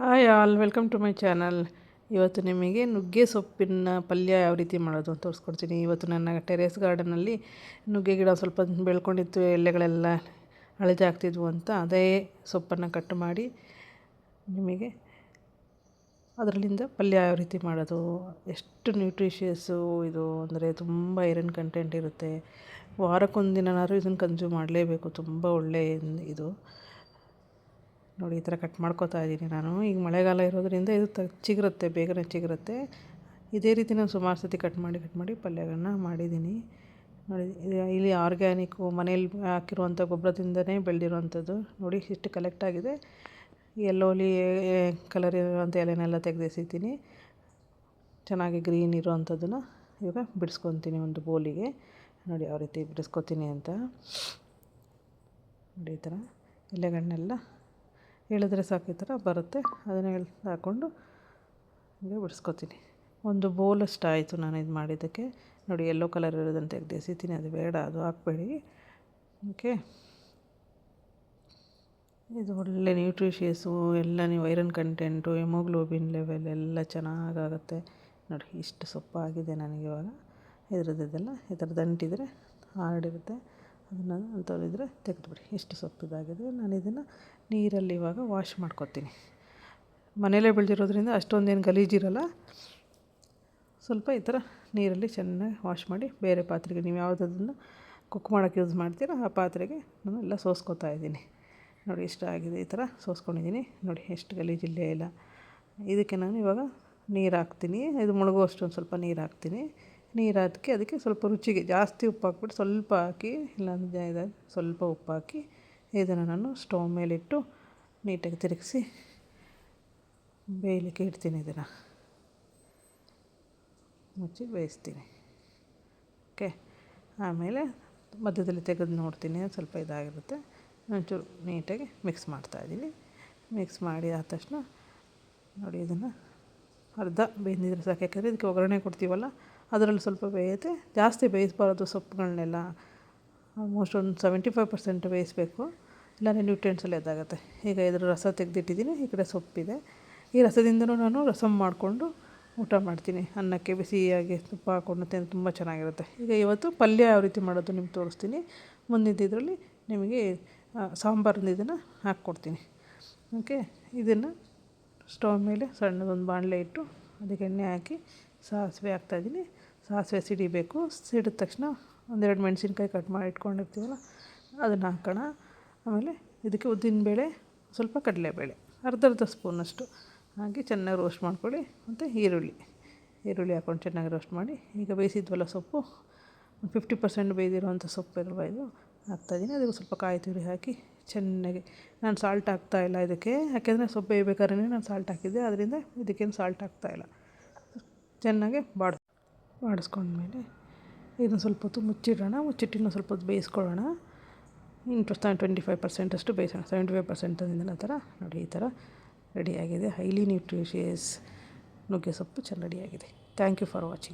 Hi all, welcome to my channel. ಇವತ್ತು ನಿಮಗೆ ನುಗ್ಗೆ ಸೊಪ್ಪಿನ ಪಲ್ಯ ಯಾವ ರೀತಿ ಮಾಡೋದು ಅಂತ ತೋರಿಸ್ಕೊಡ್ತೀನಿ. ಇವತ್ತು ನನ್ನ ಟೆರೇಸ್ ಗಾರ್ಡನಲ್ಲಿ ನುಗ್ಗೆ ಗಿಡ ಸ್ವಲ್ಪ ಬೆಳ್ಕೊಂಡಿತ್ತು, ಎಲೆಗಳೆಲ್ಲ ಹಳಜಾಗ್ತಿದ್ವು ಅಂತ ಅದೇ ಸೊಪ್ಪನ್ನು ಕಟ್ ಮಾಡಿ ನಿಮಗೆ ಅದರಲ್ಲಿಂದ ಪಲ್ಯ ಯಾವ ರೀತಿ ಮಾಡೋದು, ಎಷ್ಟು ನ್ಯೂಟ್ರಿಷಿಯಸ್ಸು ಇದು ಅಂದರೆ ತುಂಬ ಐರನ್ ಕಂಟೆಂಟ್ ಇರುತ್ತೆ. ವಾರಕ್ಕೊಂದಿನಾದ್ರೂ ಇದನ್ನು ಕನ್ಸ್ಯೂಮ್ ಮಾಡಲೇಬೇಕು, ತುಂಬ ಒಳ್ಳೆಯ ಇದು. ನೋಡಿ, ಈ ಥರ ಕಟ್ ಮಾಡ್ಕೋತಾ ಇದ್ದೀನಿ ನಾನು. ಈಗ ಮಳೆಗಾಲ ಇರೋದರಿಂದ ಇದು ಚಿಗುರುತ್ತೆ, ಬೇಗನೆ ಚಿಗುರುತ್ತೆ. ಇದೇ ರೀತಿ ನಾನು ಸುಮಾರು ಸತಿ ಕಟ್ ಮಾಡಿ ಪಲ್ಯಗಳನ್ನ ಮಾಡಿದ್ದೀನಿ. ನೋಡಿ, ಇಲ್ಲಿ ಆರ್ಗ್ಯಾನಿಕ್ಕು ಮನೇಲಿ ಹಾಕಿರುವಂಥ ಗೊಬ್ಬರದಿಂದನೇ ಬೆಳೆದಿರುವಂಥದ್ದು. ನೋಡಿ ಇಷ್ಟು ಕಲೆಕ್ಟ್ ಆಗಿದೆ. ಎಲ್ಲೋಲಿ ಕಲರ್ ಇರುವಂಥ ಎಲೆನೆಲ್ಲ ತೆಗೆದೆಸಿತೀನಿ. ಚೆನ್ನಾಗಿ ಗ್ರೀನ್ ಇರೋವಂಥದ್ದನ್ನು ಇವಾಗ ಬಿಡಿಸ್ಕೊತೀನಿ ಒಂದು ಬೌಲಿಗೆ. ನೋಡಿ ಯಾವ ರೀತಿ ಬಿಡಿಸ್ಕೊತೀನಿ ಅಂತ. ನೋಡಿ ಈ ಥರ ಎಲೆಗಳನ್ನೆಲ್ಲ ಹೇಳಿದ್ರೆ ಸಾಕು, ಈ ಥರ ಬರುತ್ತೆ. ಅದನ್ನು ಹಾಕ್ಕೊಂಡು ಹೀಗೆ ಬಿಡಿಸ್ಕೊತೀನಿ. ಒಂದು ಬೌಲಷ್ಟು ಆಯಿತು ನಾನು ಇದು ಮಾಡಿದ್ದಕ್ಕೆ. ನೋಡಿ ಯೆಲ್ಲೋ ಕಲರ್ ಇರೋದನ್ನು ತೆಗೆದೆಸಿತೀನಿ, ಅದು ಬೇಡ, ಅದು ಹಾಕಬೇಡಿ. ಓಕೆ, ಇದು ಒಳ್ಳೆ ನ್ಯೂಟ್ರಿಷಿಯಸ್ಸು ಎಲ್ಲ. ನೀವು ಐರನ್ ಕಂಟೆಂಟು, ಹೆಮೋಗ್ಲೋಬಿನ್ ಲೆವೆಲ್ ಎಲ್ಲ ಚೆನ್ನಾಗಾಗುತ್ತೆ. ನೋಡಿ ಇಷ್ಟು ಸೊಪ್ಪಾಗಿದೆ ನನಗೆ ಇವಾಗ. ಇದರದ್ದೆಲ್ಲ ಈ ಥರ ದಂಟಿದ್ರೆ ಹಾರ್ಡಿರುತ್ತೆ, ಅದನ್ನು ಅಂಥವ್ರಿದ್ರೆ ತೆಗೆದುಬಿಡಿ. ಎಷ್ಟು ಸೊಪ್ಪಿದಾಗಿದೆ. ನಾನು ಇದನ್ನು ನೀರಲ್ಲಿ ಇವಾಗ ವಾಶ್ ಮಾಡ್ಕೊತೀನಿ. ಮನೇಲೇ ಬೆಳೆದಿರೋದ್ರಿಂದ ಅಷ್ಟೊಂದೇನು ಗಲೀಜಿರಲ್ಲ. ಸ್ವಲ್ಪ ಈ ಥರ ನೀರಲ್ಲಿ ಚೆನ್ನಾಗಿ ವಾಶ್ ಮಾಡಿ ಬೇರೆ ಪಾತ್ರೆಗೆ, ನೀವು ಯಾವುದನ್ನು ಕುಕ್ ಮಾಡೋಕ್ಕೆ ಯೂಸ್ ಮಾಡ್ತೀರೋ ಆ ಪಾತ್ರೆಗೆ ನಾನು ಎಲ್ಲ ಸೋಸ್ಕೊತಾ ಇದ್ದೀನಿ. ನೋಡಿ ಇಷ್ಟ ಆಗಿದೆ, ಈ ಥರ ಸೋಸ್ಕೊಂಡಿದ್ದೀನಿ. ನೋಡಿ ಎಷ್ಟು ಗಲೀಜಿಲ್ಲೇ ಇಲ್ಲ. ಇದಕ್ಕೆ ನಾನು ಇವಾಗ ನೀರು ಹಾಕ್ತೀನಿ. ಇದು ಮುಳುಗುವಷ್ಟು ಒಂದು ಸ್ವಲ್ಪ ನೀರು ಹಾಕ್ತೀನಿ. ನೀರು ಹಾಕಿ ಅದಕ್ಕೆ ಸ್ವಲ್ಪ ರುಚಿಗೆ ಜಾಸ್ತಿ ಉಪ್ಪು ಹಾಕ್ಬಿಟ್ಟು ಸ್ವಲ್ಪ ಹಾಕಿ, ಇಲ್ಲಾಂದರೆ ಸ್ವಲ್ಪ ಉಪ್ಪು ಹಾಕಿ ಇದನ್ನು ನಾನು ಸ್ಟವ್ ಮೇಲಿಟ್ಟು ನೀಟಾಗಿ ತಿರುಗಿಸಿ ಬೇಯಲಿಕ್ಕೆ ಇಡ್ತೀನಿ. ಇದನ್ನು ಮುಚ್ಚಿ ಬೇಯಿಸ್ತೀನಿ. ಓಕೆ, ಆಮೇಲೆ ಮಧ್ಯದಲ್ಲಿ ತೆಗೆದು ನೋಡ್ತೀನಿ, ಸ್ವಲ್ಪ ಇದಾಗಿರುತ್ತೆ. ಒಂಚೂರು ನೀಟಾಗಿ ಮಿಕ್ಸ್ ಮಾಡ್ತಾಯಿದ್ದೀನಿ. ಮಿಕ್ಸ್ ಮಾಡಿ ಆದ ತಕ್ಷಣ ನೋಡಿ ಇದನ್ನು ಅರ್ಧ ಬೇಯ್ದಿದ್ರೆ ಸಾಕು. ಯಾಕಂದರೆ ಇದಕ್ಕೆ ಒಗ್ಗರಣೆ ಕೊಡ್ತೀವಲ್ಲ, ಅದರಲ್ಲಿ ಸ್ವಲ್ಪ ಬೇಯುತ್ತೆ. ಜಾಸ್ತಿ ಬೇಯಿಸಬಾರ್ದು ಸೊಪ್ಪುಗಳನ್ನೆಲ್ಲ. ಆಲ್ಮೋಸ್ಟ್ ಒಂದು 75% ಬೇಯಿಸಬೇಕು, ಇಲ್ಲಾಂದರೆ ನ್ಯೂಟ್ರಿಯೆಂಟ್ಸ್ ಎಲ್ಲ ಇದಾಗುತ್ತೆ. ಈಗ ಇದರ ರಸ ತೆಗೆದಿಟ್ಟಿದ್ದೀನಿ. ಈ ಕಡೆ ಸೊಪ್ಪಿದೆ. ಈ ರಸದಿಂದನೂ ನಾನು ರಸಮ್ ಮಾಡಿಕೊಂಡು ಊಟ ಮಾಡ್ತೀನಿ. ಅನ್ನಕ್ಕೆ ಬಿಸಿಯಾಗಿ ತುಪ್ಪ ಹಾಕ್ಕೊಂಡು ತಿಂದು ತುಂಬ ಚೆನ್ನಾಗಿರುತ್ತೆ. ಈಗ ಇವತ್ತು ಪಲ್ಯ ಯಾವ ರೀತಿ ಮಾಡೋದು ನಿಮ್ಗೆ ತೋರಿಸ್ತೀನಿ. ಮುಂದಿದ್ದರಲ್ಲಿ ನಿಮಗೆ ಸಾಂಬಾರಿಂದ ಇದನ್ನು ಹಾಕ್ಕೊಡ್ತೀನಿ. ಓಕೆ, ಇದನ್ನು ಸ್ಟವ್ ಮೇಲೆ ಸಣ್ಣದೊಂದು ಬಾಣಲೆ ಇಟ್ಟು ಅದಕ್ಕೆ ಎಣ್ಣೆ ಹಾಕಿ ಸಾಸಿವೆ ಹಾಕ್ತಾಯಿದ್ದೀನಿ. ಸಾಸಿವೆ ಸಿಡಿಬೇಕು. ಸಿಡಿದ ತಕ್ಷಣ ಒಂದೆರಡು ಮೆಣಸಿನ್ಕಾಯಿ ಕಟ್ ಮಾಡಿ ಇಟ್ಕೊಂಡಿರ್ತೀವಲ್ಲ ಅದನ್ನು ಹಾಕೋಣ. ಆಮೇಲೆ ಇದಕ್ಕೆ ಉದ್ದಿನಬೇಳೆ, ಸ್ವಲ್ಪ ಕಡಲೆಬೇಳೆ, ಅರ್ಧ ಸ್ಪೂನಷ್ಟು ಹಾಕಿ ಚೆನ್ನಾಗಿ ರೋಸ್ಟ್ ಮಾಡ್ಕೊಳ್ಳಿ. ಮತ್ತು ಈರುಳ್ಳಿ ಹಾಕ್ಕೊಂಡು ಚೆನ್ನಾಗಿ ರೋಸ್ಟ್ ಮಾಡಿ. ಈಗ ಬೇಯಿಸಿದ್ವಲ್ಲ ಸೊಪ್ಪು, 50% ಬೇಯ್ದಿರೋವಂಥ ಸೊಪ್ಪು ಇದು ಹಾಕ್ತಾಯಿದ್ದೀನಿ. ಅದಕ್ಕೆ ಸ್ವಲ್ಪ ಕಾಯಿ ತುರಿ ಹಾಕಿ ಚೆನ್ನಾಗಿ, ನಾನು ಸಾಲ್ಟ್ ಹಾಕ್ತಾಯಿಲ್ಲ ಇದಕ್ಕೆ, ಯಾಕೆಂದರೆ ಸೊಪ್ಪು ಬೇಯಬೇಕಾದ್ರೆ ನಾನು ಸಾಲ್ಟ್ ಹಾಕಿದ್ದೆ. ಅದರಿಂದ ಇದಕ್ಕೇನು ಸಾಲ್ಟ್ ಹಾಕ್ತಾಯಿಲ್ಲ. ಚೆನ್ನಾಗಿ ಬಾಡಿಸ್ಕೊಂಡ್ಮೇಲೆ ಇದನ್ನು ಸ್ವಲ್ಪ ಹೊತ್ತು ಮುಚ್ಚಿಡೋಣ. ಮುಚ್ಚಿಟ್ಟಿನ ಸ್ವಲ್ಪ ಹೊತ್ತು ಬೇಯಿಸ್ಕೊಳ್ಳೋಣ. ಇನ್ನು 25% ಅಷ್ಟು ಬೇಯಿಸೋಣ. 75% ಅಂದಿದ್ದಲ್ಲ, ಆ ಥರ ನೋಡಿ ಈ ಥರ ರೆಡಿಯಾಗಿದೆ. ಹೈಲಿ ನ್ಯೂಟ್ರಿಷಿಯಸ್ ನುಗ್ಗೆ ಸೊಪ್ಪು ರೆಡಿಯಾಗಿದೆ. Thank you for watching.